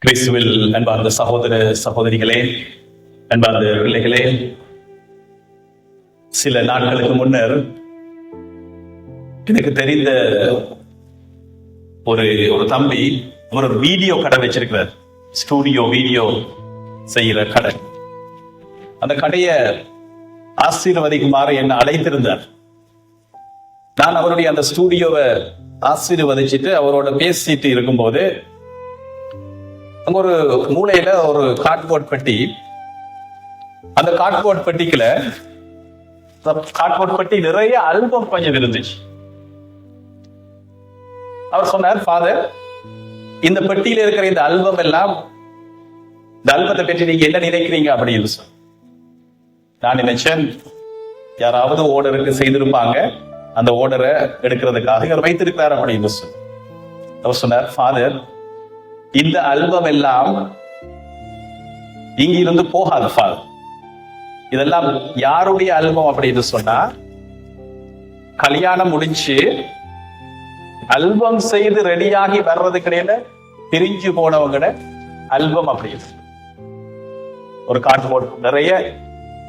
கிறிஸ்துவில் அன்பார்ந்த சகோதர சகோதரிகளே, அன்பார்ந்த பிள்ளைகளே, சில நாட்களுக்கு முன்னர் எனக்கு தெரிந்த ஒரு தம்பி ஒரு வீடியோ கடை வச்சிருக்கிறார். ஸ்டூடியோ வீடியோ செய்யற கடை. அந்த கடையை ஆசீர்வதிக்குமாறு என்னை அழைத்திருந்தார். நான் அவருடைய அந்த ஸ்டூடியோவை ஆசீர்வதிச்சுட்டு அவரோட பேசிட்டு இருக்கும்போது அங்க ஒரு மூலையில ஒரு கார்ட்போர்ட் பெட்டி, அந்த கார்ட்போர்ட் பெட்டிக்குள்ள கார்ட்போர்ட் பெட்டி நிறைய ஆல்பம் கொஞ்சம் இருந்துச்சு. அவர் சொன்னார், ஃபாதர், இந்த பெட்டியில இருக்கிற இந்த ஆல்பம் எல்லாம், இந்த ஆல்பத்தை பற்றி நீங்க என்ன நினைக்கிறீங்க அப்படின்னு சொல்லி. நான் நினைச்சேன் யாராவது ஓர்டருக்கு செய்திருப்பாங்க, அந்த ஓர்டரை எடுக்கிறதுக்காக இவர் வைத்திருக்கிறார் அப்படின்னு சொல்லி. அவர் சொன்னார், ஃபாதர், இந்த ஆல்பம் எல்லாம் இங்கிருந்து போகாது ஃபாதர். இதெல்லாம் யாருடைய ஆல்பம் அப்படின்னு சொன்னா, கல்யாணம் முடிச்சு ஆல்பம் செய்து ரெடியாகி வர்றது கிடையாது, பிரிஞ்சு போனவங்க ஆல்பம். அப்படின்னு ஒரு கார்ட்போர்ட் நிறைய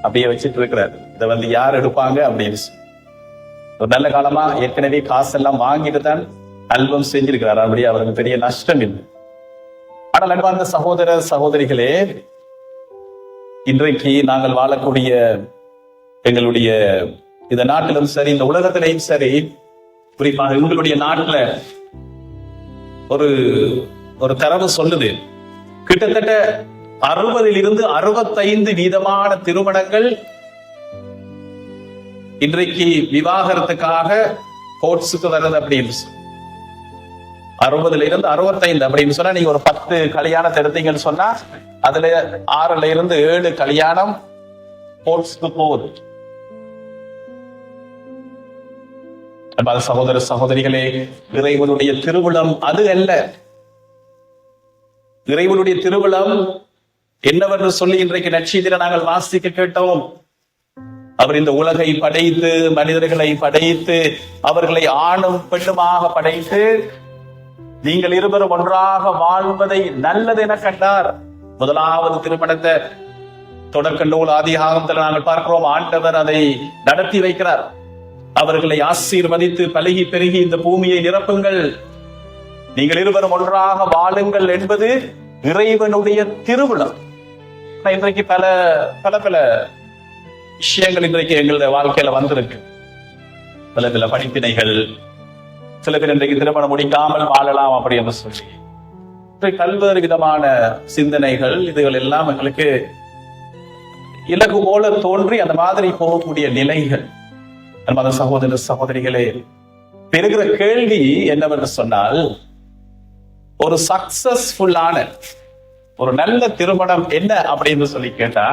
அப்படியே வச்சுட்டு இருக்கிறாரு. இதை வந்து யார் எடுப்பாங்க அப்படின்னு சொல்லி. ஒரு நல்ல காலமா ஏற்கனவே காசெல்லாம் வாங்கிட்டு தான் ஆல்பம் செஞ்சிருக்கிறார். அப்படியே அவருக்கு பெரிய நஷ்டம் இல்லை. ஆனால் அன்பார்ந்த சகோதர சகோதரிகளே, இன்றைக்கு நாங்கள் வாழக்கூடிய எங்களுடைய இந்த நாட்டிலும் சரி, இந்த உலகத்திலையும் சரி, குறிப்பாக உங்களுடைய நாட்டுல ஒரு தரவு சொல்லுது, கிட்டத்தட்ட 60% திருமணங்கள் இன்றைக்கு விவாகரத்துக்காக கோர்ட்ஸுக்கு வர்றது அப்படின்னு 60% அப்படின்னு சொன்னா, நீங்க ஒரு 10 கல்யாணத்தை எடுத்தீங்கன்னு சொன்னா அதுல 6-7 கல்யாணம் கோர்ட்ஸுக்கு போகுது. சகோதர சகோதரிகளே, இறைவனுடைய திருவிழம் அது அல்ல. இறைவனுடைய திருவிழம் என்னவென்று சொல்லி இன்றைக்கு நற்செய்தியில நாங்கள் வாசிக்க கேட்டோம். அவர் இந்த உலகை படைத்து, மனிதர்களை படைத்து, அவர்களை ஆணும் பெண்ணுமாக படைத்து, நீங்கள் இருவரும் ஒன்றாக வாழ்வதை நல்லது என கண்டார். முதலாவது திருமணத்தை தொடக்க நூல் ஆதியாகமத்தில் நாங்கள் பார்க்கிறோம். ஆண்டவர் அதை நடத்தி வைக்கிறார். அவர்களை ஆசீர்வதித்து பலகி பெருகி இந்த பூமியை நிரப்புங்கள், நீங்கள் இருவரும் ஒன்றாக வாழுங்கள் என்பது இறைவனுடைய திருவிழா. இன்றைக்கு பல பல பல விஷயங்கள் இன்றைக்கு எங்களுடைய வாழ்க்கையில வந்திருக்கு. பல பல படிப்பினைகள், சில பேர் இன்றைக்கு திருமணம் முடிக்காமல் வாழலாம் அப்படி என்று சொல்லி பல்வேறு விதமான சிந்தனைகள், இதுகள் எல்லாம் எங்களுக்கு இலகு போல தோன்றி அந்த மாதிரி போகக்கூடிய நிலைகள். அந்த சகோதர சகோதரிகளே, பெறுகிற கேள்வி என்னவென்று சொன்னால், ஒரு சக்சஸ்ஃபுல்லான ஒரு நல்ல திருமணம் என்ன அப்படின்னு சொல்லி கேட்டா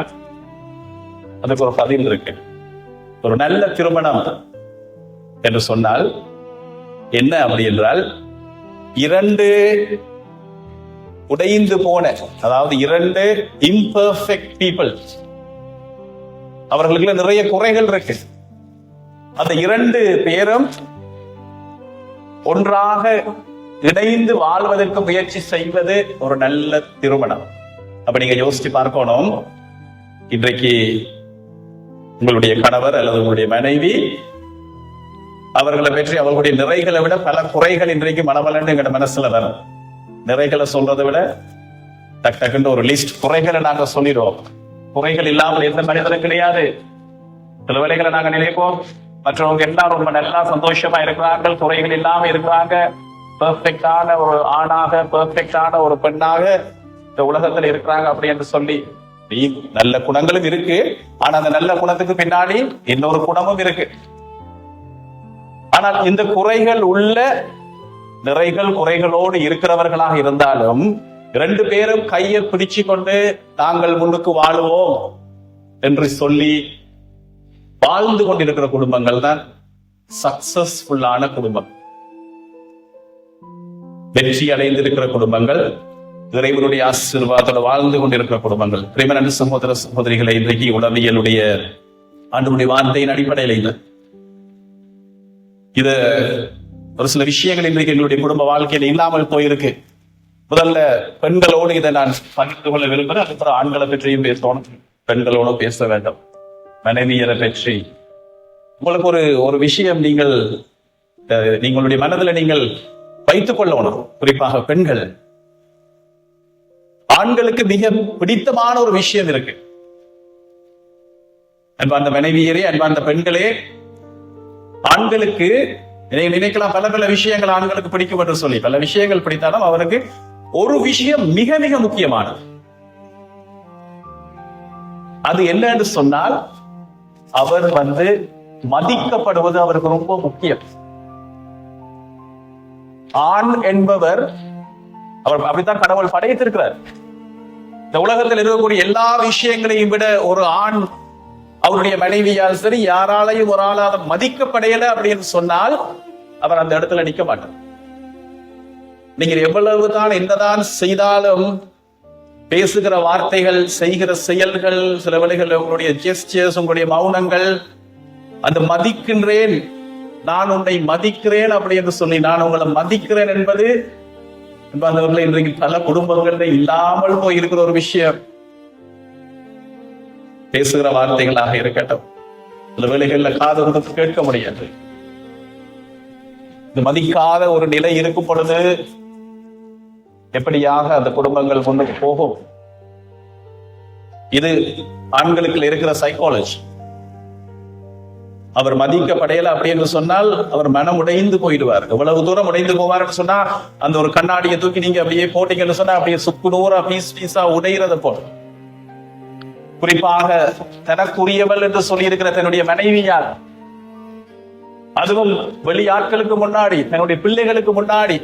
அதுக்கு ஒரு பதில் இருக்கு. ஒரு நல்ல திருமணம் என்று சொன்னால் என்ன அப்படி என்றால், 2 உடைந்து போன, அதாவது 2 இம்பர்ஃபெக்ட் பீப்புள், அவர்களுக்கு நிறைய குறைகள் இருக்கு. அந்த 2 பேரும் ஒன்றாக இணைந்து வாழ்வதற்கு முயற்சி செய்வது ஒரு நல்ல திருமணம். அப்ப நீங்க யோசிச்சு பார்க்கணும், இன்றைக்கு உங்களுடைய கணவர் அல்லது உங்களுடைய மனைவி, அவர்களை பற்றி அவர்களுடைய நிறைகளை விட பல குறைகள் இன்றைக்கு மனவலன்னு எங்க மனசுல வரும். நிறைகளை சொல்றதை விட டக்குன்னு ஒரு லிஸ்ட் குறைகளை நாங்க சொல்லிடுவோம். குறைகள் இல்லாமல் எந்த மனிதனும் கிடையாது. சில வேளைகளை நாங்க நினைப்போம், மற்றவங்க எல்லாரும் ரொம்ப நல்லா சந்தோஷமா இருக்கிறார்கள், குறைகள் இல்லாம இருக்கிறாங்க, பெர்ஃபெக்டான ஒரு ஆணாக, பெர்ஃபெக்டான ஒரு பெண்ணாக இந்த உலகத்துல இருக்கிறாங்க அப்படி என்று சொல்லி. நல்ல குணங்களும் இருக்கு, ஆனா அந்த நல்ல குணத்துக்கு பின்னாடி இன்னொரு குணமும் இருக்கு. ஆனால் இந்த குறைகள் உள்ள நிறைகள் குறைகளோடு இருக்கிறவர்களாக இருந்தாலும் 2 பேரும் கையை பிடிச்சு கொண்டு நாங்கள் முன்னுக்கு வாழுவோம் என்று சொல்லி வாழ்ந்து கொண்டிருக்கிற குடும்பங்கள் தான் சக்சஸ்ஃபுல்லான குடும்பம். வெற்றி அடைந்திருக்கிற குடும்பங்கள், இறைவனுடைய ஆசீர்வாதத்தோட வாழ்ந்து கொண்டிருக்கிற குடும்பங்கள். பிரியமான சகோதர சகோதரிகளை, இன்றைக்கு உளவியலுடைய ஆண்டவருடைய வார்த்தையின் அடிப்படையில் இல்லை, இது ஒரு சில விஷயங்கள் இன்றைக்கு எங்களுடைய குடும்ப வாழ்க்கையில இல்லாமல் போயிருக்கு. முதல்ல பெண்களோடு இதை நான் பகிர்ந்து கொள்ள விரும்புகிறேன். அதுக்கப்புறம் ஆண்களை பற்றியும் பேசணும், பெண்களோடு பேச வேண்டும். மனைவியரை பற்றி உங்களுக்கு ஒரு விஷயம் நீங்களுடைய மனதில் நீங்கள் வைத்துக் கொள்ளணும். குறிப்பாக பெண்கள், ஆண்களுக்கு மிக பிடித்தமான ஒரு விஷயம் இருக்கு. அன்பார்ந்த மனைவியரே, அன்பார்ந்த பெண்களே, ஆண்களுக்கு நினைக்கலாம் பல பல விஷயங்கள் ஆண்களுக்கு பிடிக்கும் என்று சொல்லி, பல விஷயங்கள் பிடித்தாலும் அவருக்கு ஒரு விஷயம் மிக மிக முக்கியமானது. அது என்ன என்று சொன்னால், அவர் மதிக்கப்படுவது அவருக்கு ரொம்ப முக்கியம். ஆண் என்பவர், அவர் அப்படித்தான் கடவுள் படைத்திருக்கிறார். இந்த உலகத்தில் இருக்கக்கூடிய எல்லா விஷயங்களையும் விட ஒரு ஆண் அவருடைய மனைவியால் சரி யாராலையும் ஒரு ஆளால மதிக்கப்படையல அப்படின்னு சொன்னால் அவர் அந்த இடத்துல நிற்க மாட்டார். நீங்கள் எவ்வளவுதான் என்னதான் செய்தாலும், பேசுகிற வார்த்தைகள், செய்கிற செயல்கள், சில வேளைகள் உங்களுடைய ஜெஸ்டர்ஸ், உங்களுடைய மௌனங்கள், அந்த மதிக்கின்றேன், நான் உன்னை மதிக்கிறேன் அப்படி என்று சொல்லி நான் உங்களை மதிக்கிறேன் என்பது என்பவர்கள் இன்றைக்கு பல குடும்பங்கள்ல இல்லாமல் போய் இருக்கிற ஒரு விஷயம். பேசுகிற வார்த்தைகளாக இருக்கட்டும், சில வேளைகள்ல காது கொடுத்து கேட்க முடியாது. இந்த மதிக்காத ஒரு நிலை இருக்கும் பொழுது எப்படியாக அந்த குடும்பங்கள் முன்னுக்கு போகும்? இது ஆண்களுக்கு இருக்கிற சைக்காலஜி. அவர் மதிக்கப்படையல அப்படி என்று சொன்னால் அவர் மனம் உடைந்து போயிடுவார். எவ்வளவு தூரம் உடைந்து போவார்னு சொன்னா, அந்த ஒரு கண்ணாடியை தூக்கி நீங்க அப்படியே போட்டீங்கன்னு சொன்னா அப்படியே சுக்கு நூறா பீஸா உடைகிறது போல. குறிப்பாக தனக்குரியவள் என்று சொல்லி இருக்கிற தன்னுடைய மனைவியால், அதுவும் வெளியாட்களுக்கு முன்னாடி, தன்னுடைய பிள்ளைகளுக்கு முன்னாடி,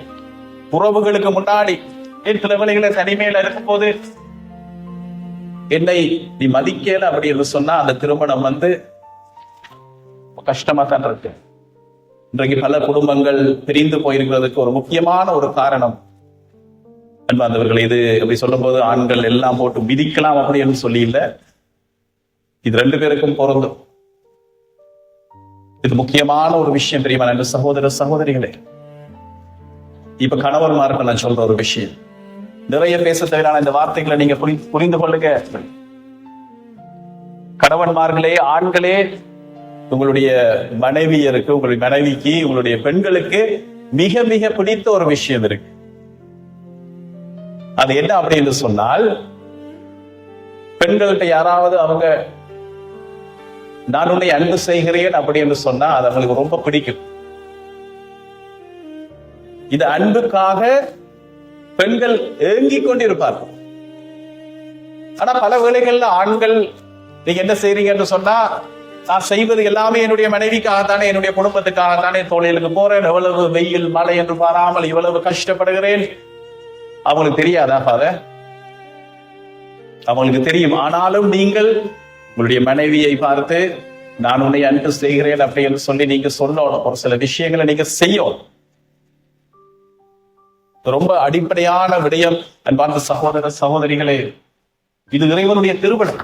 உறவுகளுக்கு முன்னாடி, சில வேளைகளை தனிமையில இருக்கும் போது என்னை நீ மதிக்கல அப்படி என்று சொன்னா அந்த திருமணம் கஷ்டமா தான் இருக்கு. இன்றைக்கு பல குடும்பங்கள் பிரிந்து போயிருக்கிறதுக்கு ஒரு முக்கியமான ஒரு காரணம் அன்பார்ந்தவர்கள், இது அப்படி சொல்லும் போது ஆண்கள் எல்லாம் போட்டு மிதிக்கலாம் அப்படின்னு சொல்லி இல்ல, இது ரெண்டு பேருக்கும் பொருந்தும். இது முக்கியமான ஒரு விஷயம் தெரியுமா என்று சகோதர சகோதரிகளே. இப்ப கணவன்மார்கள் நான் சொல்ற ஒரு விஷயம், நிறைய பேச தேவையான இந்த வார்த்தைகளை நீங்க புரிந்து கொள்ளுங்க. கணவன்மார்களே, ஆண்களே, உங்களுடைய மனைவியருக்கு, உங்களுடைய மனைவிக்கு, உங்களுடைய பெண்களுக்கு மிக மிக பிடித்த ஒரு விஷயம் இருக்கு. அது என்ன அப்படின்னு சொன்னால், பெண்கள்கிட்ட யாராவது அவங்க நான் உன்னை அன்பு செய்கிறேன் அப்படி என்று சொன்னா அது அவங்களுக்கு ரொம்ப பிடிக்கும். இந்த அன்புக்காக பெண்கள் ஏங்கிக் கொண்டிருப்பார்கள். ஆனா பல வேளைகள்ல ஆண்கள் நீங்க என்ன செய்றீங்க என்று சொன்னா, நான் செய்வது எல்லாமே என்னுடைய மனைவிக்காகத்தானே, என்னுடைய குடும்பத்துக்காகத்தானே, தொழிலுக்கு போறேன், எவ்வளவு வெயில் மழை என்று பாராமல் இவ்வளவு கஷ்டப்படுகிறேன். அவங்களுக்கு தெரியாதா ஃபாதர்? அவங்களுக்கு தெரியும். ஆனாலும் நீங்கள் உங்களுடைய மனைவியை பார்த்து நான் உன்னை அன்பு செய்கிறேன் அப்படின்னு சொல்லி நீங்க சொல்லணும். ஒரு சில விஷயங்களை நீங்க செய்யணும். ரொம்ப அடிப்படையான விடயம் அன்பார்ந்த சகோதர சகோதரிகளே. இது இறைவனுடைய திருவிழம்.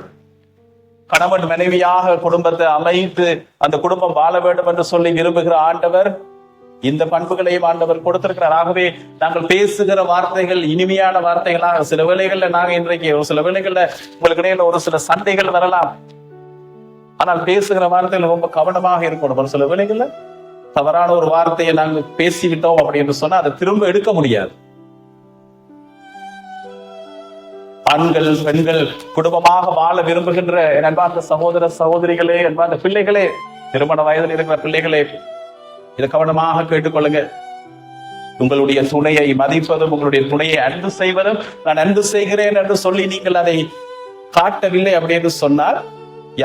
கணவன் மனைவியாக குடும்பத்தை அமைத்து அந்த குடும்பம் வாழ வேண்டும் என்று சொல்லி விரும்புகிற ஆண்டவர் இந்த பண்புகளையும் ஆண்டவர் கொடுத்திருக்கிறார். ஆகவே நாங்கள் பேசுகிற வார்த்தைகள் இனிமையான வார்த்தைகளாக, சில வேளைகள்ல நாங்க இன்றைக்கு ஒரு சில வேளைகள்ல உங்களுக்கு இடையில ஒரு சில சண்டைகள் வரலாம். ஆனால் பேசுகிற வார்த்தைகள் ரொம்ப கவனமாக இருக்கணும். ஒரு சில வேளைகள்ல தவறான ஒரு வார்த்தையை நாங்கள் பேசிக்கிட்டோம் அப்படின்னு சொன்னா அதை திரும்ப எடுக்க முடியாது. ஆண்கள் பெண்கள் குடும்பமாக வாழ விரும்புகின்ற அன்பார்ந்த சகோதர சகோதரிகளே, அன்பார்ந்த பிள்ளைகளே, திருமண வயதில் இருக்கிற பிள்ளைகளே, இதை கவனமாக கேட்டுக்கொள்ளுங்க. உங்களுடைய துணையை மதிப்பதும், உங்களுடைய துணையை அன்பு செய்வதும், நான் அன்பு செய்கிறேன் என்று சொல்லி நீங்கள் அதை காட்டவில்லை அப்படின்னு சொன்னால்,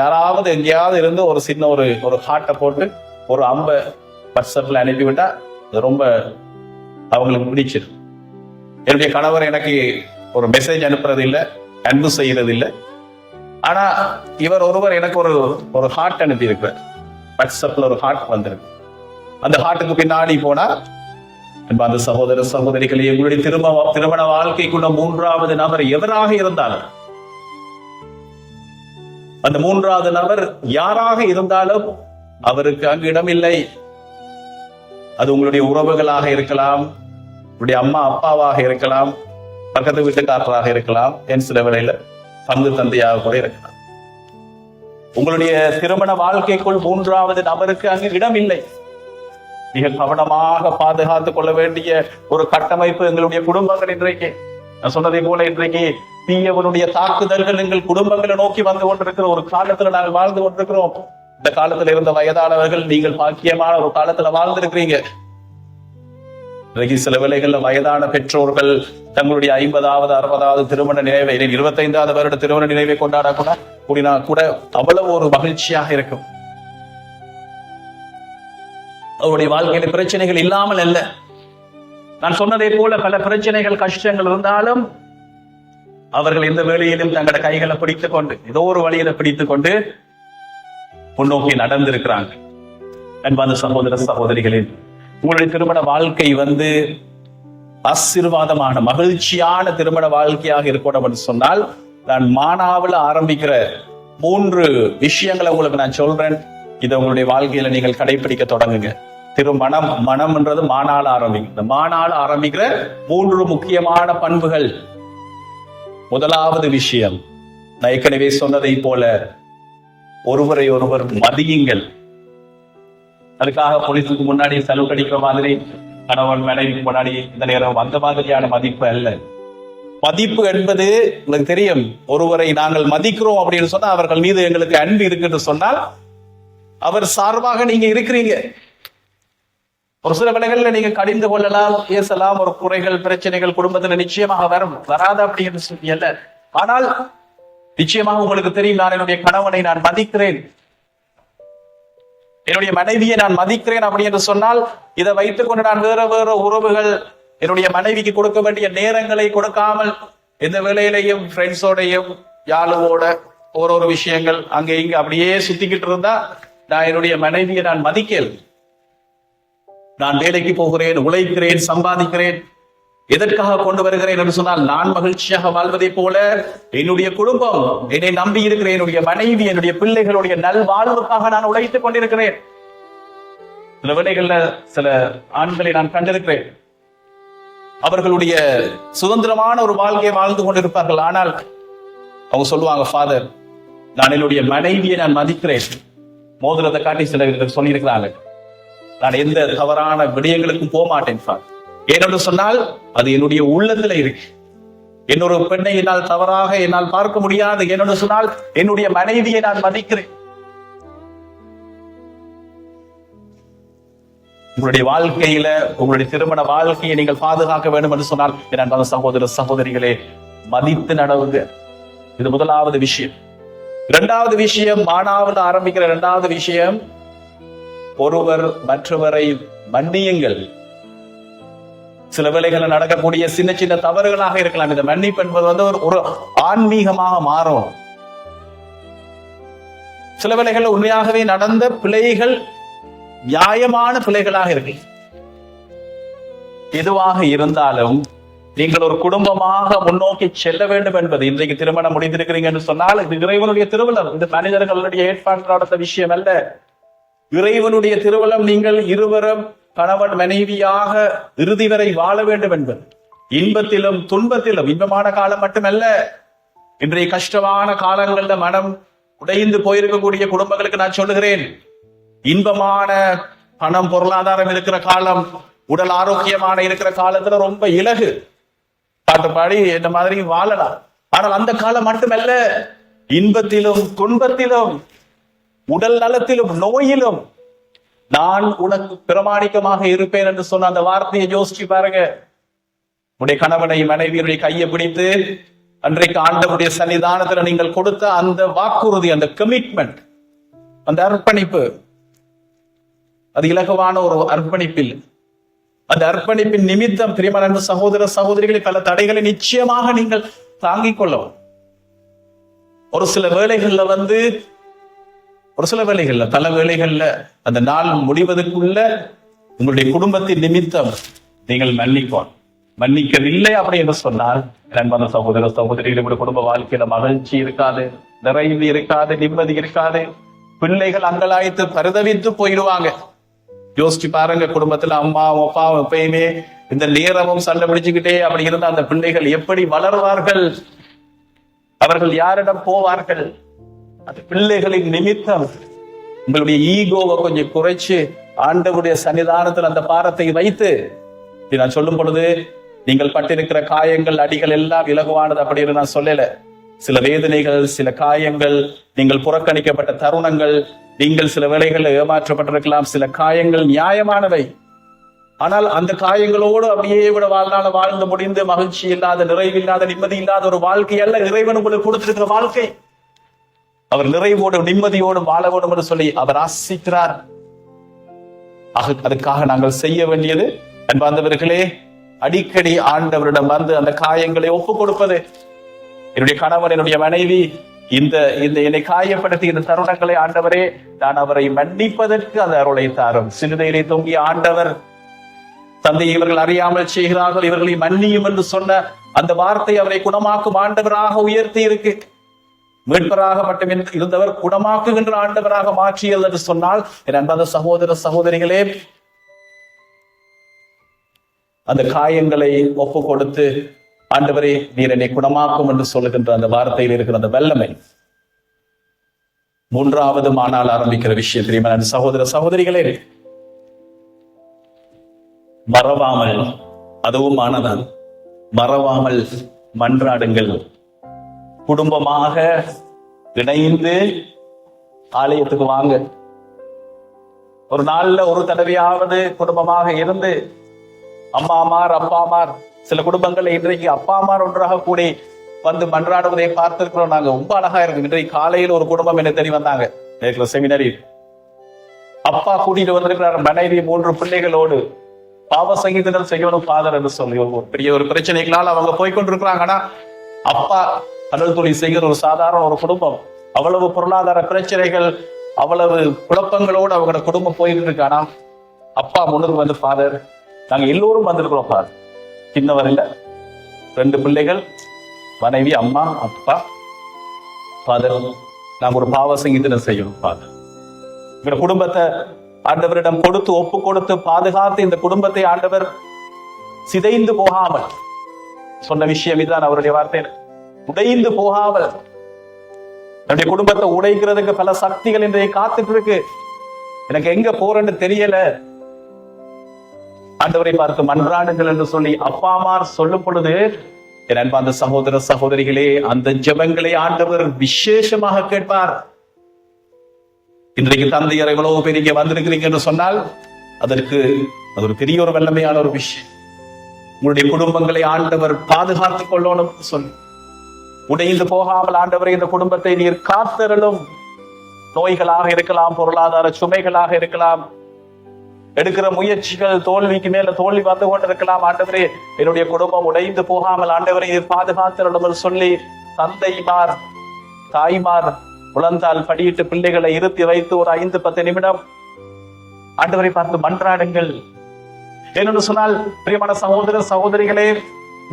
யாராவது எங்கேயாவது இருந்து ஒரு சின்ன ஒரு ஹார்ட்டை போட்டு ஒரு அம்பை வாட்ஸ்அப்ல அனுப்பிவிட்டா அது ரொம்ப அவங்களுக்கு பிடிச்சிடும். என்னுடைய கணவர் எனக்கு ஒரு மெசேஜ் அனுப்புறது இல்லை, அன்பு செய்யறது இல்லை. ஆனா இவர் ஒருவர் எனக்கு ஒரு ஹார்ட் அனுப்பி இருக்கிறார். வாட்ஸ்அப்ல ஒரு ஹார்ட் வந்திருக்கு. அந்த ஹார்ட்டுக்கு பின்னாடி போனா, அந்த சகோதர சகோதரிகளே, உங்களுடைய திருமண வாழ்க்கைக்குள்ள மூன்றாவது நபர் எவராக இருந்தாலும், அந்த மூன்றாவது நபர் யாராக இருந்தாலும் அவருக்கு அங்கு இடமில்லை. அது உங்களுடைய உறவுகளாக இருக்கலாம், உங்களுடைய அம்மா அப்பாவாக இருக்கலாம், பக்கத்து வீட்டுக்காரராக இருக்கலாம், என் சில வேளையில பங்கு தந்தையாக கூட இருக்கலாம். உங்களுடைய திருமண வாழ்க்கைக்குள் மூன்றாவது நபருக்கு அங்கு இடம் இல்லை. மிக கவனமாக பாதுகாத்துக் கொள்ள வேண்டிய ஒரு கட்டமைப்பு எங்களுடைய குடும்பங்கள். இன்றைக்கு நான் சொன்னதை போல இன்றைக்கு தீயவனுடைய தாக்குதல்கள் எங்கள் குடும்பங்களை நோக்கி வந்து கொண்டிருக்கிற ஒரு காலத்துல நாங்கள் வாழ்ந்து கொண்டிருக்கிறோம். இந்த காலத்துல இருந்த வயதானவர்கள் நீங்கள் பாக்கியமான ஒரு காலத்துல வாழ்ந்திருக்கிறீங்க. இன்றைக்கு சில வேளைகள்ல வயதான பெற்றோர்கள் தங்களுடைய 50வது 60வது திருமண நினைவை 25வது வருட திருமண நினைவை கொண்டாட கூட அவ்வளவு ஒரு மகிழ்ச்சியாக இருக்கும். அவருடைய வாழ்க்கையில பிரச்சனைகள் இல்லாமல் அல்ல. நான் சொன்னதை போல பல பிரச்சனைகள் கஷ்டங்கள் இருந்தாலும் அவர்கள் எந்த வேளையிலும் தங்களோட கைகளை பிடித்துக் கொண்டு ஏதோ ஒரு வழியில பிடித்துக் கொண்டு முன்னோக்கி நடந்திருக்கிறாங்க. அன்பான சகோதர சகோதரிகளின் உங்களுடைய திருமண வாழ்க்கை ஆசீர்வாதமான மகிழ்ச்சியான திருமண வாழ்க்கையாக இருக்கணும் சொன்னால் நான் மானாவில் ஆரம்பிக்கிற 3 விஷயங்களை உங்களுக்கு நான் சொல்றேன். இதை உங்களுடைய வாழ்க்கையில நீங்கள் கடைபிடிக்க தொடங்குங்க. மனம்ன்றது மானால ஆரம்பிக்கும். இந்த மானால ஆரம்பிக்கிற 3 முக்கியமான பண்புகள். முதலாவது விஷயம், நான் ஏற்கனவே சொன்னதை போல ஒருவரை ஒருவர் மதியுங்கள். அதுக்காக போலீஸுக்கு முன்னாடி செலவு கடிக்கிற மாதிரி, கணவன் மனைவிக்கு முன்னாடி இந்த நேரம் அந்த மாதிரியான மதிப்பு அல்ல. மதிப்பு என்பது உங்களுக்கு தெரியும். ஒருவரை நாங்கள் மதிக்கிறோம் அப்படின்னு சொன்னா அவர்கள் மீது எங்களுக்கு அன்பு இருக்குன்னு சொன்னால் அவர் சார்பாக நீங்க இருக்கிறீங்க. ஒரு சில வேளைகள்ல நீங்க கடிந்து கொள்ளலாம், பேசலாம், ஒரு குறைகள் பிரச்சனைகள் குடும்பத்துல நிச்சயமாக வராது அப்படின்னு சொல்லியல்ல. ஆனால் நிச்சயமாக உங்களுக்கு தெரியும், நான் என்னுடைய கணவனை நான் மதிக்கிறேன், என்னுடைய மனைவியை நான் மதிக்கிறேன் அப்படி என்று சொன்னால் இதை வைத்துக் கொண்டு நான் வேற வேற உறவுகள் என்னுடைய மனைவிக்கு கொடுக்க வேண்டிய நேரங்களை கொடுக்காமல் எந்த வேலையிலையும் ஃப்ரெண்ட்ஸோடையும் யாழுவோட ஒரு விஷயங்கள் அங்க இங்க அப்படியே சுத்திக்கிட்டு இருந்தா நான் என்னுடைய மனைவியை நான் மதிக்கல. நான் வேலைக்கு போகிறேன், உழைக்கிறேன், சம்பாதிக்கிறேன், எதற்காக கொண்டு வருகிறேன் என்று சொன்னால் நான் மகிழ்ச்சியாக வாழ்வதை போல என்னுடைய குடும்பம், என்னை நம்பி இருக்கிற என்னுடைய மனைவி, என்னுடைய பிள்ளைகளுடைய நல்வாழ்வுக்காக நான் உழைத்துக் கொண்டிருக்கிறேன். சில வேளைகள்ல சில ஆண்களை நான் கண்டிருக்கிறேன், அவர்களுடைய சுதந்திரமான ஒரு வாழ்க்கையை வாழ்ந்து கொண்டிருப்பார்கள். ஆனால் அவங்க சொல்லுவாங்க, ஃபாதர் நான் என்னுடைய மனைவியை நான் மதிக்கிறேன். மோதிரத்தை காட்டி சில சொல்லியிருக்கிறாங்க, நான் எந்த தவறான விடயங்களுக்கும் போக மாட்டேன் ஃபாதர். ஏனென்று சொன்னால் அது என்னுடைய உள்ளத்துல இருக்கு. இன்னொரு பெண்ணை என்னால் தவறாக என்னால் பார்க்க முடியாது. ஏனென்று சொன்னால் என்னுடைய மனைவியை நான் மதிக்கிறேன். உங்களுடைய வாழ்க்கையில உங்களுடைய திருமண வாழ்க்கையை நீங்கள் பாதுகாக்க வேண்டும் என்று சொன்னால் என் சகோதர சகோதரிகளே, மதித்து நடவுங்க. இது முதலாவது விஷயம். இரண்டாவது விஷயம், மானாவில் ஆரம்பிக்கிற இரண்டாவது விஷயம், ஒருவர் மற்றவரை மன்னியுங்கள். சில வேளைகளில் நடக்கக்கூடிய சின்ன சின்ன தவறுகளாக இருக்கலாம். இந்த மன்னிப்பு என்பது ஒரு ஆன்மீகமாக மாறும். சில வேளைகளில் உண்மையாகவே நடந்த பிழைகள் நியாயமான பிழைகளாக இருக்கு. எதுவாக இருந்தாலும் நீங்கள் ஒரு குடும்பமாக முன்னோக்கி செல்ல வேண்டும் என்பது, இன்றைக்கு திருமணம் முடிந்திருக்கிறீங்க என்று சொன்னால் இது இறைவனுடைய திருவிழம். இது மனிதர்களுடைய ஏற்பாடு நடத்த விஷயம் அல்ல. இறைவனுடைய திருவிழம். நீங்கள் இருவரும் கணவன் மனைவியாக இறுதி வரை வாழ வேண்டும் என்பது, இன்பத்திலும் துன்பத்திலும். இன்பமான காலம் மட்டுமல்ல, இன்றைய கஷ்டமான காலங்கள்ல மனம் உடைந்து போயிருக்கக்கூடிய குடும்பங்களுக்கு நான் சொல்லுகிறேன், இன்பமான பணம் பொருளாதாரம் இருக்கிற காலம், உடல் ஆரோக்கியமான இருக்கிற காலத்துல ரொம்ப இலகு பாட்டு பாடி இந்த மாதிரி வாழலாம். ஆனால் அந்த காலம் மட்டுமல்ல, இன்பத்திலும் துன்பத்திலும் உடல் நலத்திலும் நோயிலும் நான் உனக்கு பிரமாணிக்கமாக இருப்பேன் என்று சொன்ன அந்த வார்த்தையை யோசிச்சு பாருங்க. உடைய கணவனை மனைவியுடைய கையை பிடித்து அன்றைக்கு ஆண்டவருடைய சன்னிதானத்துல நீங்கள் கொடுத்த அந்த வாக்குறுதி, அந்த கமிட்மெண்ட், அந்த அர்ப்பணிப்பு, அது இலகுவான ஒரு அர்ப்பணிப்பில். அந்த அர்ப்பணிப்பின் நிமித்தம் பிரியமான சகோதர சகோதரிகளை பல தடைகளை நிச்சயமாக நீங்கள் தாங்கிக் கொள்ளவும். ஒரு சில வேளைகள்ல பல வேளைகள்ல அந்த நாள் முடிவதற்குள்ள உங்களுடைய குடும்பத்தின் நிமித்தம் நீங்கள் மன்னிக்கவில்லை அப்படி என்று சொன்னால் அன்பான சகோதர சகோதரிகளுடைய குடும்ப வாழ்க்கையில மகிழ்ச்சி இருக்காது, நிறைவு இருக்காது, நிம்மதி இருக்காது. பிள்ளைகள் அங்கலாய்த்து பரிதவித்து போயிடுவாங்க. யோசிச்சு பாருங்க, குடும்பத்துல அம்மாவும் அப்பாவும் எப்பயுமே இந்த நேரமும் சண்டை பிடிச்சுக்கிட்டே அப்படி இருந்த அந்த பிள்ளைகள் எப்படி வளர்வார்கள்? அவர்கள் யாரிடம் போவார்கள்? அந்த பிள்ளைகளின் நிமித்தம் உங்களுடைய ஈகோவை கொஞ்சம் குறைச்சு ஆண்டவருடைய சன்னிதானத்தில் அந்த பாரத்தை வைத்து, நான் சொல்லும் பொழுது நீங்கள் பட்டிருக்கிற காயங்கள் அடிகள் எல்லாம் இலகுவானது அப்படின்னு நான் சொல்லல. சில வேதனைகள், சில காயங்கள், நீங்கள் புறக்கணிக்கப்பட்ட தருணங்கள், நீங்கள் சில வேளைகளில் ஏமாற்றப்பட்டிருக்கலாம். சில காயங்கள் நியாயமானவை. ஆனால் அந்த காயங்களோடு அப்படியே விட வாழ்நாள வாழ்ந்து முடிந்து மகிழ்ச்சி இல்லாத, நிறைவில்லாத, நிம்மதி இல்லாத ஒரு வாழ்க்கை அல்ல இறைவன் உங்களுக்கு கொடுத்திருக்கிற வாழ்க்கை. அவர் நிறைவோடும் நிம்மதியோடும் வாழ வேண்டும் என்று சொல்லி அவர் ஆசிக்கிறார். அதுக்காக நாங்கள் செய்ய வேண்டியது, அன்பார்ந்தவர்களே, அடிக்கடி ஆண்டவரிடம் வந்து அந்த காயங்களை ஒப்புக் கொடுப்பது. என்னுடைய கணவர், என்னுடைய மனைவி இந்த என்னை காயப்படுத்தி இந்த தருணங்களை, ஆண்டவரே நான் அவரை மன்னிப்பதற்கு அந்த அருளை தாரும். சிலுவையிலே தொங்கிய ஆண்டவர், தந்தை இவர்கள் அறியாமல் செய்கிறார்கள், இவர்களை மன்னியும் என்று சொன்ன அந்த வார்த்தை அவரை குணமாக்கும் ஆண்டவராக உயர்த்தி இருக்கு. மீட்பராக மட்டும் இருந்தவர் குணமாக்குகின்ற ஆண்டவராக மாற்றியது என்று சொன்னால், என் அன்பான சகோதர சகோதரிகளே, அந்த காயங்களை ஒப்பு கொடுத்து ஆண்டவரே நீர் என்னை குணமாக்கும் என்று சொல்லுகின்ற அந்த வார்த்தையில் இருக்கிற அந்த வல்லமை. மூன்றாவது மாநாள் ஆரம்பிக்கிற விஷயம் தெரியுமா சகோதர சகோதரிகளே? மறவாமல், அதுவும் ஆனதான், மறவாமல் மன்றாடுங்கள். குடும்பமாக இணைந்து ஆலயத்துக்கு வாங்க. ஒரு நாள்ல ஒரு தடவையாவது குடும்பமாக இருந்து, அம்மாமார் அப்பாமார், சில குடும்பங்கள் இன்றைக்கு அப்பாமார் ஒன்றாக கூடி வந்து மன்றாடுவதை பார்த்திருக்கிறோம். நாங்க ரொம்ப அழகா இருக்கு. இன்றைக்கு காலையில் ஒரு குடும்பம் என்ன தெரிய வந்தாங்க செமினரி. அப்பா கூட்டிட்டு வந்திருக்கிறார் மனைவி 3 பிள்ளைகளோடு. பாவ சங்கீதம் செய்யணும் ஃபாதர் என்று சொல்லி பெரிய ஒரு பிரச்சனைகளால் அவங்க போய்கொண்டிருக்கிறாங்க. ஆனா அப்பா கடல் தொழில் செய்கிற ஒரு சாதாரண ஒரு குடும்பம், அவ்வளவு பொருளாதார பிரச்சனைகள், அவ்வளவு குழப்பங்களோடு அவங்களோட குடும்பம் போயிட்டு இருக்கு. ஆனா அப்பா முன்னுக்கு வந்து, ஃபாதர் நாங்க எல்லோரும் வந்திருக்கிறோம் ஃபாதர், சின்னவர் இல்ல, 2 பிள்ளைகள், மனைவி, அம்மா, அப்பா, ஃபாதர் நாங்க ஒரு பாவ சங்கீதம் செய்யணும் ஃபாதர். எங்களோட குடும்பத்தை ஆண்டவரிடம் கொடுத்து ஒப்பு கொடுத்து பாதுகாத்து இந்த குடும்பத்தை ஆண்டவர் சிதைந்து போகாமல் சொன்ன விஷயம் இதுதான். அவருடைய வார்த்தை, உடைந்து போகாமல். என்னுடைய குடும்பத்தை உடைக்கிறதுக்கு பல சக்திகள் இன்றைய காத்துட்டு இருக்கு. எனக்கு எங்க போறேன்னு தெரியல. ஆண்டவரை பார்த்து மன்றாடுங்கள் என்று சொல்லி அப்பாமார் சொல்லும் பொழுது, என் அன்பார்ந்த சகோதர சகோதரிகளே, அந்த ஜெபங்களை ஆண்டவர் விசேஷமாக கேட்பார். இன்றைக்கு தந்தையர் எவ்வளவு பெரிய வந்திருக்கிறீங்க என்று சொன்னால் அதற்கு அது ஒரு பெரிய ஒரு வல்லமையான ஒரு விஷயம். உங்களுடைய குடும்பங்களை ஆண்டவர் பாதுகாத்துக் கொள்ளணும் சொல்லி, உடைந்து போகாமல் ஆண்டவரை இந்த குடும்பத்தை நீர் காத்தருளும். நோய்களாக இருக்கலாம், பொருளாதார சுமைகளாக இருக்கலாம், எடுக்கிற முயற்சிகள் தோல்விக்கு மேல தோல்வி வந்து கொண்டிருக்கலாம். ஆண்டவரே என்னுடைய குடும்பம் உடைந்து போகாமல் ஆண்டவரை நீர் பாதுகாத்தருளும் சொல்லி, தந்தைமார் தாய்மார் உழந்தால் படியிட்டு பிள்ளைகளை இருத்தி வைத்து ஒரு 5-10 நிமிடம் ஆண்டவரை பார்த்து மன்றாடுங்கள். ஏனென்று சொன்னால், பிரியமான சகோதர சகோதரிகளே,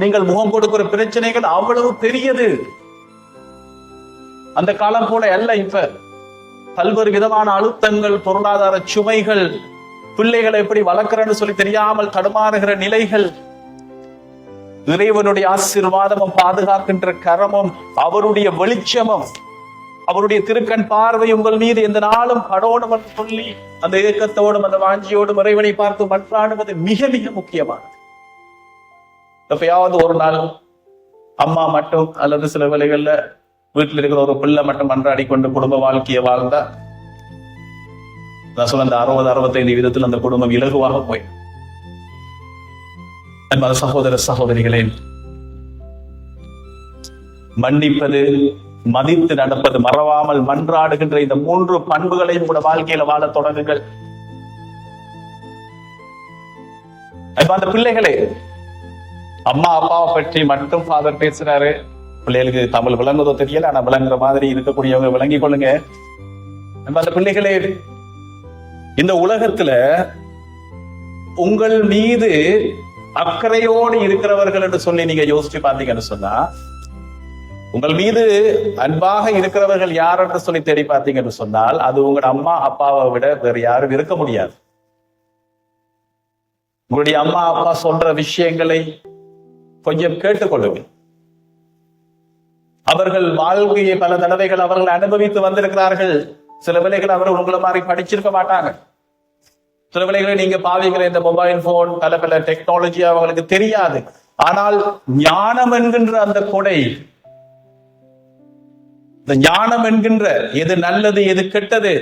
நீங்கள் முகம் கொடுக்கிற பிரச்சனைகள் அவ்வளவு பெரியது. அந்த காலம் போல அல்ல. இப்ப பல்வேறு விதமான அழுத்தங்கள், பொருளாதார சுமைகள், பிள்ளைகளை எப்படி வளர்க்கிறேன்னு சொல்லி தெரியாமல் தடுமாறுகிற நிலைகள், இறைவனுடைய ஆசீர்வாதமும் பாதுகாக்கின்ற கரமும் அவருடைய வெளிச்சமும் அவருடைய திருக்கண் பார்வை உங்கள் மீது எந்த நாளும் படோடும் என்று சொல்லி அந்த ஏக்கத்தோடும் அந்த வாஞ்சியோடும் இறைவனை பார்த்து மன்றாடுவது மிக மிக முக்கியமானது. எப்பயாவது ஒரு நாள் அம்மா மட்டும் அல்லது சில வேளைகள்ல வீட்டில் இருக்கிற ஒரு பிள்ளை மட்டும் மன்றாடி கொண்டு குடும்ப வாழ்க்கையை வாழ்ந்தா, நான் சொல்ல அந்த 60-65% அந்த குடும்பம் இலகுவாக போய். அன்பான சகோதர சகோதரிகளே, மன்னிப்பது, மதித்து நடப்பது, மறவாமல் மன்றாடுகின்ற இந்த 3 பண்புகளையும் கூட வாழ்க்கையில வாழ தொடங்குங்கள். அந்த பிள்ளைகளே, அம்மா அப்பாவை பற்றி மட்டும் ஃபாதர் பேசுறாரு. பிள்ளைகளுக்கு தமிழ் விளங்குதோ தெரியல, ஆனா விளங்குற மாதிரி இருக்கக்கூடியவங்க விளங்கி கொள்ளுங்க. அந்த பிள்ளைகளே, இந்த உலகத்துல உங்கள் மீது அக்கறையோடு இருக்கிறவர்கள் என்று சொல்லி நீங்க யோசிச்சு பார்த்தீங்கன்னு சொன்னா, உங்கள் மீது அன்பாக இருக்கிறவர்கள் யார் என்று சொல்லி தேடி பார்த்தீங்கன்னு சொன்னால், அது உங்களோட அம்மா அப்பாவை விட வேறு யாரும் இருக்க முடியாது. உங்களுடைய அம்மா அப்பா சொல்ற விஷயங்களை கொஞ்சம் கேட்டுக்கொள்ளுங்கள். அவர்கள் வாழ்க்கையை பல தடவைகள் அவர்கள் அனுபவித்து வந்திருக்கிறார்கள். சில வேளைகள் அவர்கள் உங்களை மாதிரி படிச்சிருக்க மாட்டாங்க. சில வேளைகளை நீங்க பாவிக்கிற இந்த மொபைல் போன், பல பல டெக்னாலஜி அவங்களுக்கு தெரியாது. ஆனால் ஞானம் என்கின்ற அந்த கொடை, இந்த ஞானம் என்கின்ற எது நல்லது எது கெட்டது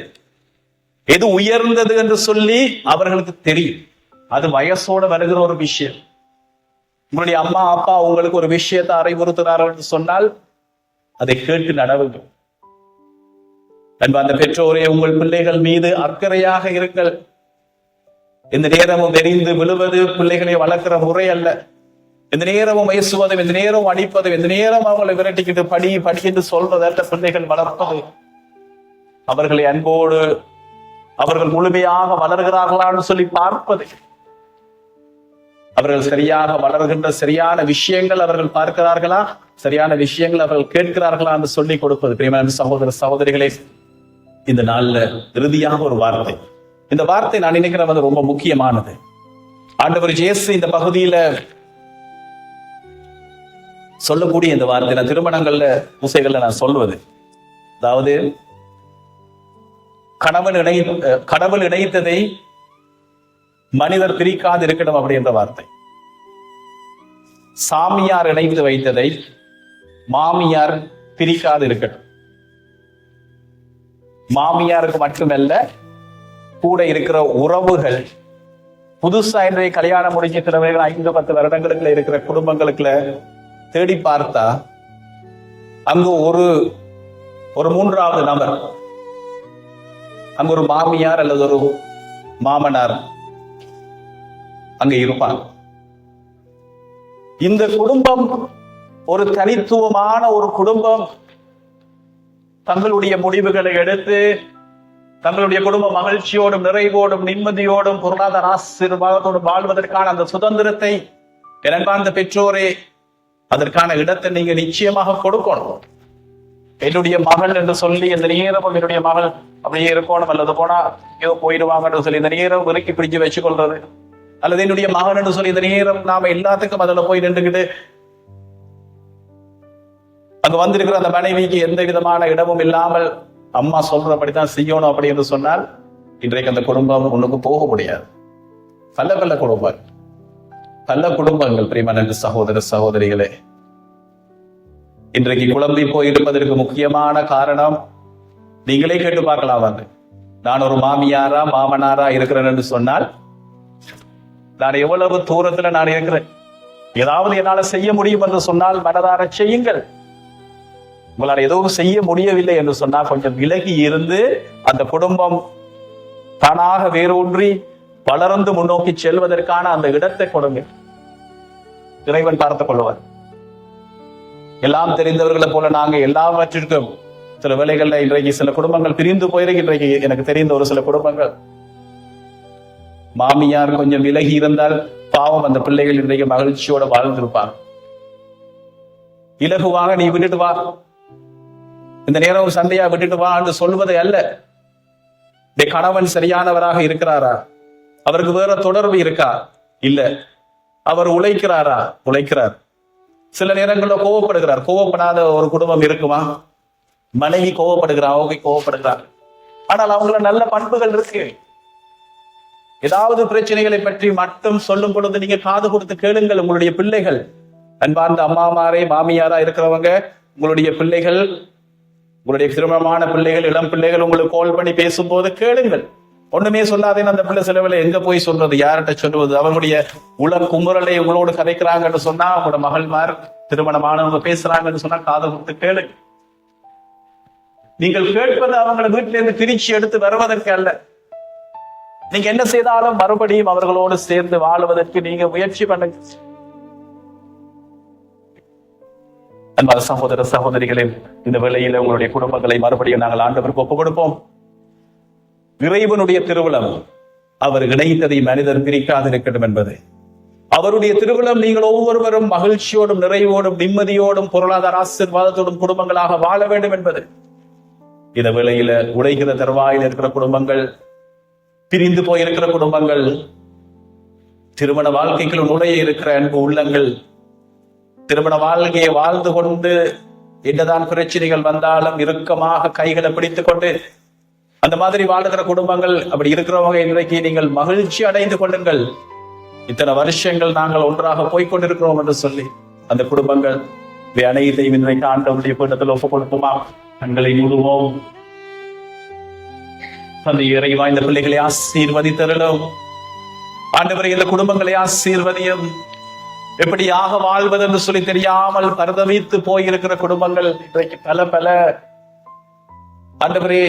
எது உயர்ந்தது என்று சொல்லி அவர்களுக்கு தெரியும். அது வயசோட வருகிற ஒரு விஷயம். உங்களுடைய அம்மா அப்பா உங்களுக்கு ஒரு விஷயத்தை அறிவுறுத்துகிறார்கள் என்று சொன்னால் அதை கேட்டு நடவுங்கள். அன்பார்ந்த பெற்றோரே, உங்கள் பிள்ளைகள் மீது அக்கறையாக இருங்கள். இந்த நேரமும் எரிந்து விழுவது பிள்ளைகளை வளர்க்கிற முறை அல்ல. இந்த நேரமும் வயசுவதும், இந்த நேரம் அடிப்பதும், இந்த நேரம் அவங்களை விரட்டிக்கிட்டு படி படி என்று சொல்றதல்ல பிள்ளைகள் வளர்ப்பது. அவர்களை அன்போடு அவர்கள் முழுமையாக வளர்கிறார்களான்னு சொல்லி பார்ப்பது, அவர்கள் சரியாக வளர்கின்ற சரியான விஷயங்கள் அவர்கள் பார்க்கிறார்களா, சரியான விஷயங்கள் அவர்கள் கேட்கிறார்களா என்று சொல்லிக் கொடுப்பது. பிரியமான சகோதர சகோதரிகளே, இந்த நாள்ல இறுதியாக ஒரு வார்த்தை, இந்த வார்த்தை நான் நினைக்கிறேன் ரொம்ப முக்கியமானது. ஆண்டவர் இயேசு இந்த பகுதியில சொல்லக்கூடிய இந்த வார்த்தை நான் திருமணங்கள்ல பூசைகள்ல நான் சொல்வது, அதாவது கடவுள் இணைத்ததை மனிதர் பிரிக்காது இருக்கணும் அப்படின்ற வார்த்தை. சாமியார் இணைத்து வைத்ததை மாமியார் பிரிக்காது இருக்கட்டும். மாமியாருக்கு மட்டுமல்ல, கூட இருக்கிற உறவுகள், புதுசா இன்றைய கல்யாணம் முடிஞ்ச சிலவர்கள் 5-10 வருடங்களுக்குள்ள இருக்கிற குடும்பங்களுக்குள்ள தேடி பார்த்தா அங்கு ஒரு மூன்றாவது நபர், அங்கு ஒரு மாமியார் அல்லது ஒரு மாமனார் அங்க இருப்பாங்க. இந்த குடும்பம் ஒரு தனித்துவமான ஒரு குடும்பம். தங்களுடைய முடிவுகளை எடுத்து தங்களுடைய குடும்ப மகிழ்ச்சியோடும் நிறைவோடும் நிம்மதியோடும் பொருளாதார ஆசீர்வாதத்தோடும் வாழ்வதற்கான அந்த சுதந்திரத்தை அன்பார்ந்த பெற்றோரே, அதற்கான இடத்தை நீங்க நிச்சயமாக கொடுக்கணும். என்னுடைய மகள் என்று சொல்லி இந்த நேரமும் என்னுடைய மகள் அப்படியே இருக்கணும், அல்லது போனா ஏதோ போயிடுவாங்கன்னு சொல்லி இந்த நேரம் விலக்கி பிடிச்சு வச்சுக்கொள்றது, அல்லது என்னுடைய மகன் என்று சொல்லி இந்த நேரம் நாம எல்லாத்துக்கும் அதில் போய் நின்றுக்கிட்டு அங்க வந்திருக்கிற அந்த மனைவிக்கு எந்த விதமான இடமும் இல்லாமல் அம்மா சொல்றபடிதான் செய்யணும் அப்படி என்று சொன்னால் இன்றைக்கு அந்த குடும்பம் ஒண்ணுக்கு போக முடியாது. பல குடும்பங்கள் பிரியமான சகோதர சகோதரிகளே, இன்றைக்கு குழம்பி போயிருப்பதற்கு முக்கியமான காரணம் நீங்களே கேட்டு பார்க்கலாம். நான் ஒரு மாமியாரா மாமனாரா இருக்கிறேன் என்று சொன்னால் நான் எவ்வளவு தூரத்துல நான் இருக்கிறேன், ஏதாவது என்னால செய்ய முடியும் என்று சொன்னால் மனதார செய்யுங்கள். உங்களால் எதுவும் செய்ய முடியவில்லை என்று சொன்னால் கொஞ்சம் விலகி இருந்து அந்த குடும்பம் தானாக வேரூன்றி வளர்ந்து முன்னோக்கி செல்வதற்கான அந்த இடத்தை கொடுங்க. இறைவன் பார்த்துக் கொள்வார். எல்லாம் தெரிந்தவர்களை போல நாங்க எல்லாவற்றிற்கும் சில வேளைகள்ல இன்றைக்கு சில குடும்பங்கள் பிரிந்து போயிருக்கு. இன்றைக்கு எனக்கு தெரிந்த ஒரு சில குடும்பங்கள் மாமியார் கொஞ்சம் விலகி இருந்தால் பாவம் அந்த பிள்ளைகள் இன்றைக்கு மகிழ்ச்சியோட வாழ்ந்திருப்பாங்க. இலகுவாக நீ விட்டுட்டு வா, இந்த நேரம் சண்டையா விட்டுட்டு வா என்று சொல்வதை அல்ல. கணவன் சரியானவராக இருக்கிறாரா, அவருக்கு வேற தொடர்பு இருக்கா, இல்ல அவர் உழைக்கிறாரா, உழைக்கிறார். சில நேரங்களில் கோவப்படுகிறார். கோவப்படாத ஒரு குடும்பம் இருக்குமா? மனைவி கோவப்படுகிறார், ஓகே கோவப்படுகிறார், ஆனால் அவங்கள நல்ல பண்புகள் இருக்கு. ஏதாவது பிரச்சனைகளை பற்றி மட்டும் சொல்லும் பொழுது நீங்க காது கொடுத்து கேளுங்கள். உங்களுடைய பிள்ளைகள், அன்பார்ந்த அம்மாமாரே மாமியாரா இருக்கிறவங்க, உங்களுடைய பிள்ளைகள், உங்களுடைய திருமணமான பிள்ளைகள், இளம் பிள்ளைகள் உங்களுக்கு கால் பண்ணி பேசும்போது கேளுங்கள். ஒண்ணுமே சொல்லாதேன்னு அந்த பிள்ளை செலவில் எங்க போய் சொல்றது, யார்கிட்ட சொல்லுவது? அவங்களுடைய உல குமுறலை உங்களோடு கதைக்கிறாங்கன்னு சொன்னா, உங்களோட மகள்மார் திருமணமானவங்க பேசுறாங்கன்னு சொன்னா காது கொடுத்து கேளுங்க. நீங்கள் கேட்பது அவங்களை வீட்டில இருந்து பிரிச்சு எடுத்து வருவதற்கு அல்ல. நீங்க என்ன செய்தாலும் மறுபடியும் அவர்களோடு சேர்ந்து வாழுவதற்கு நீங்க முயற்சி பண்ணுங்க. அன்பான சகோதர சகோதரிகளே, இந்த வேளையில உங்களுடைய குடும்பங்களை மறுபடியும் நாங்கள் ஆண்டவருக்கு ஒப்புக் கொடுப்போம். இறைவனுடைய திருவிழம் அவர் இணைத்ததை மனிதர் பிரிக்காதிருக்கட்டும் என்பது அவருடைய திருவிழம். நீங்கள் ஒவ்வொருவரும் மகிழ்ச்சியோடும் நிறைவோடும் நிம்மதியோடும் பொருளாதார ஆசீர்வாதத்தோடும் குடும்பங்களாக வாழ வேண்டும் என்பது. இந்த வேளையில உடைகிற தருவாயில் இருக்கிற குடும்பங்கள், பிரிந்து போயிருக்கிற குடும்பங்கள், திருமண வாழ்க்கைக்குள் நுழைய இருக்கிற அன்பு உள்ளங்கள், திருமண வாழ்க்கையை வாழ்ந்து கொண்டு என்னதான் பிரச்சனைகள் வந்தாலும் இறுக்கமாக கைகளை பிடித்துக் கொண்டு அந்த மாதிரி வாழுகிற குடும்பங்கள், அப்படி இருக்கிறவங்க இன்றைக்கு நீங்கள் மகிழ்ச்சி அடைந்து கொள்ளுங்கள். இத்தனை வருஷங்கள் நாங்கள் ஒன்றாக போய்கொண்டிருக்கிறோம் என்று சொல்லி அந்த குடும்பங்கள் அனைத்தையும் இன்றைக்கு ஆண்டவருடைய பீடத்தில் ஒப்புக் கொடுப்போமா? கண்களை மூடுவோம். தந்தை இறைவா, இந்த பிள்ளைகளை ஆசீர்வதித்தருளும். ஆண்டவரை இந்த குடும்பங்களை ஆசீர்வதியும். எப்படியாக வாழ்வது என்று சொல்லி தெரியாமல் பரிதவித்து போயிருக்கிற குடும்பங்கள் இன்றைக்கு பல ஆண்டவரே,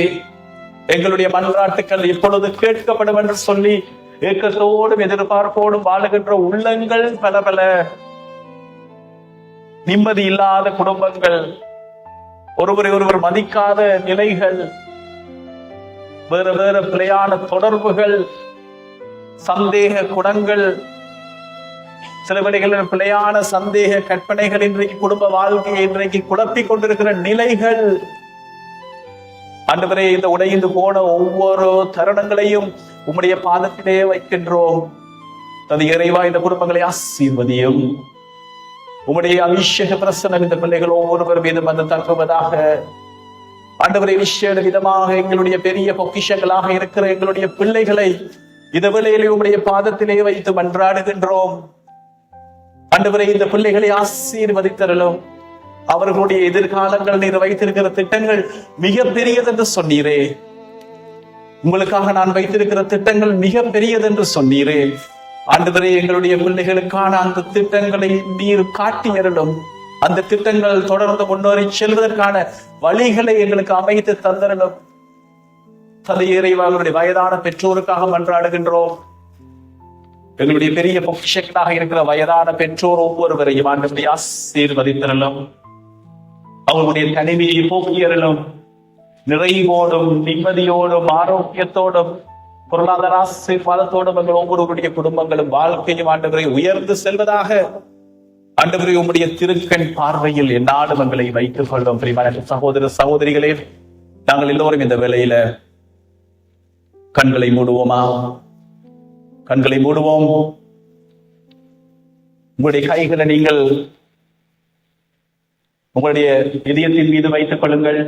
எங்களுடைய மன்றாட்டுக்கள் இப்பொழுது கேட்கப்படும் என்று சொல்லி ஏக்கத்தோடும் எதிர்பார்ப்போடும் வாழுகின்ற உள்ளங்கள் பல நிம்மதி இல்லாத குடும்பங்கள், ஒருவரை ஒருவர் மதிக்காத நிலைகள், வேற பிழையான தொடர்புகள், சந்தேக குணங்கள், சில வேளைகளில் பிழையான சந்தேக கற்பனைகள் இன்றைக்கு குடும்ப வாழ்க்கையை இன்றைக்கு குழப்பிக் கொண்டிருக்கிற நிலைகள். ஆண்டவரே, இந்த உடைந்து போன ஒவ்வொரு தருணங்களையும் உம்முடைய பாதத்திலே வைக்கின்றோம். அது இறைவா, இந்த குடும்பங்களை ஆசீர்வதியும். உம்முடைய அபிஷேக பிரசன்னம் இந்த பிள்ளைகள் ஒவ்வொருவர் மீதும் வந்து தங்குவதாக. ஆண்டவரை விசேட விதமாக எங்களுடைய பெரிய பொக்கிஷங்களாக இருக்கிற எங்களுடைய பிள்ளைகளை இந்த வேளையிலே உம்முடைய பாதத்திலே வைத்து மன்றாடுகின்றோம். ஆண்டவரை, இந்த பிள்ளைகளை ஆசீர்வதித்தருளும். அவர்களுடைய எதிர்காலங்கள் நீர் வைத்திருக்கிற திட்டங்கள் மிக பெரியது என்று சொன்னீரே. உங்களுக்காக நான் வைத்திருக்கிற திட்டங்கள் மிக பெரியது என்று சொன்னீரே. ஆண்டவரே, எங்களுடைய பிள்ளைகளுக்கான அந்த திட்டங்களை நீர் காட்டியருளும். அந்த திட்டங்கள் தொடர்ந்து முன்னோறி செல்வதற்கான வழிகளை எங்களுக்கு அமைத்து தந்தருளும். தந்தை இறைவா, அவருடைய வயதான பெற்றோருக்காக மன்றாடுகின்றோம். எங்களுடைய பெரிய பொக்கிஷங்களாக இருக்கிற வயதான பெற்றோர் ஒவ்வொருவரையும் ஆண்டவரை ஆசீர்வதித்தருளும். அவர்களுடைய தனிமையை போக்கியருளும். நிறைவோடும் நிம்மதியோடும் ஆரோக்கியத்தோடும் பொருளாதார ஆசீர்வாதத்தோடும் எங்கள் ஒவ்வொருவருடைய குடும்பங்களும் வாழ்க்கையும் ஆண்டவரை உயர்ந்து செல்வதாக. ஆண்டவரை, உம்முடைய திருக்கண் பார்வையில் எந்நாளும் எங்களை வைத்துக் கொள்ளும். பிரியமான சகோதர சகோதரிகளே, நாங்கள் எல்லோரும் இந்த வேளையில கண்களை மூடுவோமா? கண்களை மூடுவோம். உங்களுடைய கைகளை நீங்கள் உங்களுடைய இதயத்தின் மீது வைத்துக் கொள்ளுங்கள்.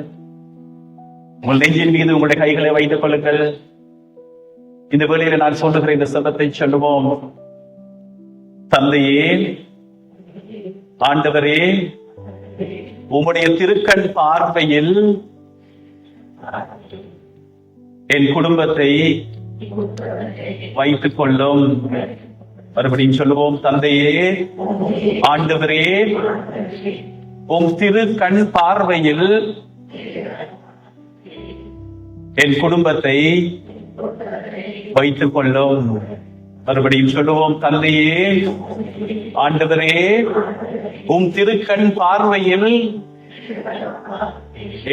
உங்கள் நெஞ்சின் மீது உங்களுடைய கைகளை வைத்துக் கொள்ளுங்கள். இந்த வேளையில நான் சொல்லுகிற இந்த சத்தத்தை சொல்லுவோம். தந்தையே, ஆண்டவரே, உம்முடைய திருக்கண் பார்வையில் என் குடும்பத்தை வைத்துக் கொள்ளும். மறுபடியும் சொல்லுவோம். தந்தையே, ஆண்டவரே, உம் திருக்கண் பார்வையில் என் குடும்பத்தை வைத்துக் கொள்ளும். மறுபடியும் சொல்லுவோம். தந்தையே, ஆண்டவரே, உம் திருக்கண் பார்வையில்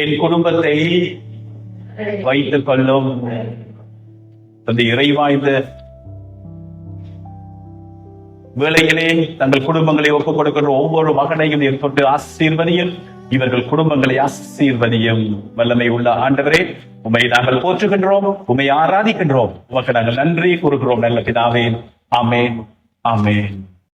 என் குடும்பத்தை வைத்துக் கொள்ளும். அந்த இறைவா, இந்த வேளையிலே தங்கள் குடும்பங்களை ஒப்புக் கொடுக்கின்ற ஒவ்வொரு மகனையும் ஏற்பட்டு ஆசீர்வதியும். இவர்கள் குடும்பங்களை ஆசீர்வதியும். வல்லமை உள்ள ஆண்டவரே, உம்மை நாங்கள் போற்றுகின்றோம், உம்மை ஆராதிக்கின்றோம். உமக்கு நாங்கள் நன்றி கூறுகிறோம். நல்ல பிதாவே, ஆமென், ஆமென்.